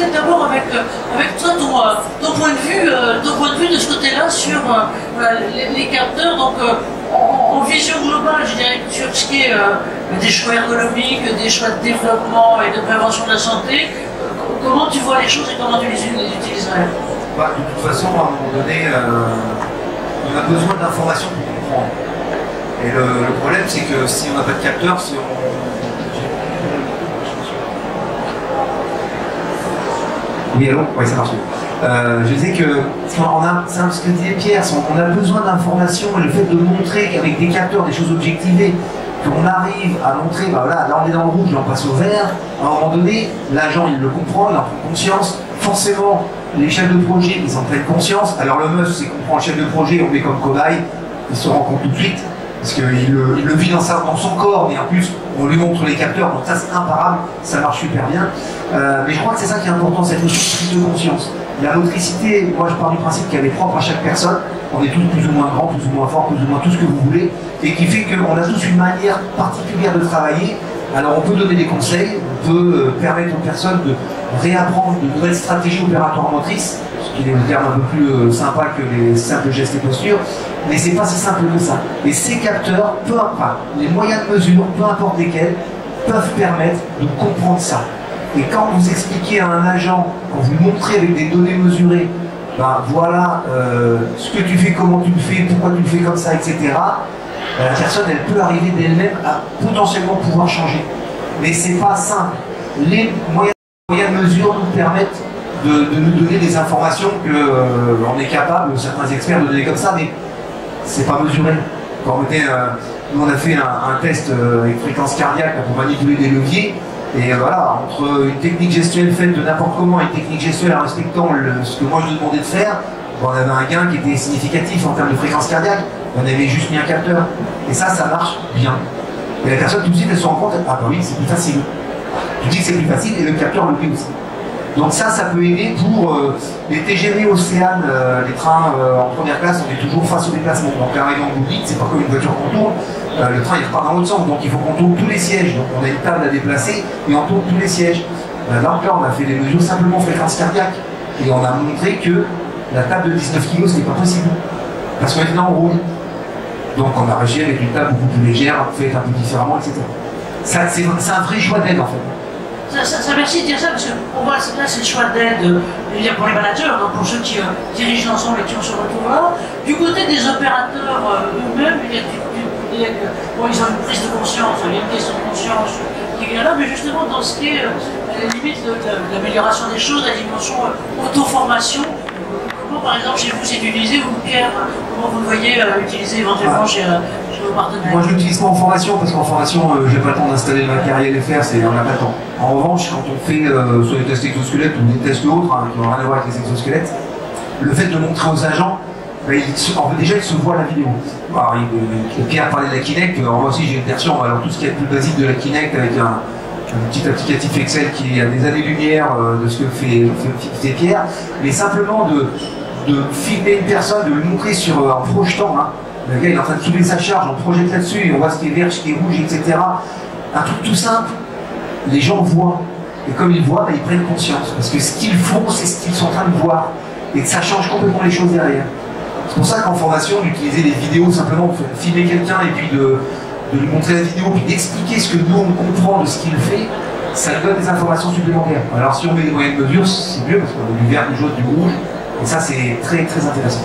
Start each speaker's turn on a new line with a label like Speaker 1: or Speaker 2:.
Speaker 1: peut-être d'abord avec toi ton point de vue de ce côté-là sur voilà, les capteurs. Donc, en vision globale, je dirais que sur ce qui est des choix ergonomiques, des choix de développement et de prévention de la santé, comment tu vois les choses et comment tu les utiliserais?
Speaker 2: Bah, de toute façon, à un moment donné, on a besoin d'informations pour comprendre. Et le problème, c'est que si on n'a pas de capteur, si on... Oui, allô? Oui, ça marche. Je disais que, c'est ce que disait Pierre, on a besoin d'informations et le fait de montrer qu'avec des capteurs, des choses objectivées, qu'on arrive à montrer, bah voilà, là on est dans le rouge, là on passe au vert, à un moment donné, l'agent il le comprend, il en prend conscience, forcément les chefs de projet ils en prennent conscience, alors le must c'est qu'on prend le chef de projet, on le met comme cobaye, il se rend compte tout de suite, parce qu'il le vit dans son corps, mais en plus on lui montre les capteurs, donc ça c'est imparable, ça marche super bien, mais je crois que c'est ça qui est important, cette notion de prise de conscience. La motricité, moi je pars du principe qu'elle est propre à chaque personne, on est tous plus ou moins grands, plus ou moins forts, plus ou moins tout ce que vous voulez, et qui fait qu'on a tous une manière particulière de travailler. Alors on peut donner des conseils, on peut permettre aux personnes de réapprendre de nouvelles stratégies opératoires motrices, ce qui est un terme un peu plus sympa que les simples gestes et postures, mais c'est pas si simple que ça. Et ces capteurs, peu importe, les moyens de mesure, peu importe lesquels, peuvent permettre de comprendre ça. Et quand vous expliquez à un agent, quand vous montrez avec des données mesurées, ben voilà ce que tu fais, comment tu le fais, pourquoi tu le fais comme ça, etc. La personne, elle peut arriver d'elle-même à potentiellement pouvoir changer. Mais c'est pas simple. Les moyens de mesure nous permettent de nous donner des informations qu'on est capable, certains experts, de donner comme ça, mais c'est pas mesuré. Quand nous on a fait un test avec fréquence cardiaque pour manipuler des leviers. Et voilà, entre une technique gestuelle faite de n'importe comment et une technique gestuelle en respectant ce que moi je lui demandais de faire, on avait un gain qui était significatif en termes de fréquence cardiaque. On avait juste mis un capteur. Et ça marche bien. Et la personne tout de suite elle se rend compte, ah bah oui, c'est plus facile. Tu dis que c'est plus facile et le capteur le fait aussi. Donc ça peut aider pour les TGV Océane, les trains en première classe, on est toujours face au déplacement. Donc arrivant au bout vite, c'est pas comme une voiture qu'on tourne, le train il repart dans l'autre sens, donc il faut qu'on tourne tous les sièges. Donc on a une table à déplacer et on tourne tous les sièges. Donc là on a fait des mesures simplement fréquence cardiaque et on a montré que la table de 19 kg ce n'est pas possible. Parce qu'on est en rouge. Donc on a réagi avec une table beaucoup plus légère, faite un peu différemment, etc. C'est un vrai choix d'aide en fait.
Speaker 1: Ça merci de dire ça, parce qu'on voit là c'est le choix d'aide pour les managers, donc pour ceux qui dirigent l'ensemble et qui ont ce retour-là. Du côté des opérateurs eux-mêmes, il y a bon, ils ont une prise de conscience, il y a une question de conscience qui vient là, mais justement dans ce qui est la limite de l'amélioration des choses, la dimension auto-formation, comment par exemple chez vous c'est utilisé, ou Pierre, comment vous le voyez utiliser éventuellement chez vos partenaires?
Speaker 2: Moi je l'utilise pas en formation, parce qu'en formation j'ai pas le temps d'installer le matériel et faire, on n'a pas le temps. En revanche, quand on fait soit des tests exosquelettes ou des tests autres, qui n'ont rien à voir avec les exosquelettes, le fait de montrer aux agents, déjà ils se voient la vidéo. Alors, Pierre parlait de la Kinect, alors moi aussi j'ai une version, alors tout ce qui est le plus basique de la Kinect avec un petit applicatif Excel qui a des années-lumière de ce que fait Pierre, mais simplement de filmer une personne, de lui montrer en projetant, hein, le gars il est en train de soulever sa charge, on projette là-dessus et on voit ce qui est vert, ce qui est rouge, etc. Un truc tout simple, les gens voient, et comme ils voient, ils prennent conscience, parce que ce qu'ils font, c'est ce qu'ils sont en train de voir, et que ça change complètement les choses derrière. C'est pour ça qu'en formation, d'utiliser des vidéos, simplement pour filmer quelqu'un et puis de lui montrer la vidéo, puis d'expliquer ce que nous on comprend de ce qu'il fait, ça lui donne des informations supplémentaires. Alors si on met des moyens de mesure, c'est mieux, parce qu'on a du vert, du jaune, du rouge, et ça c'est très très intéressant.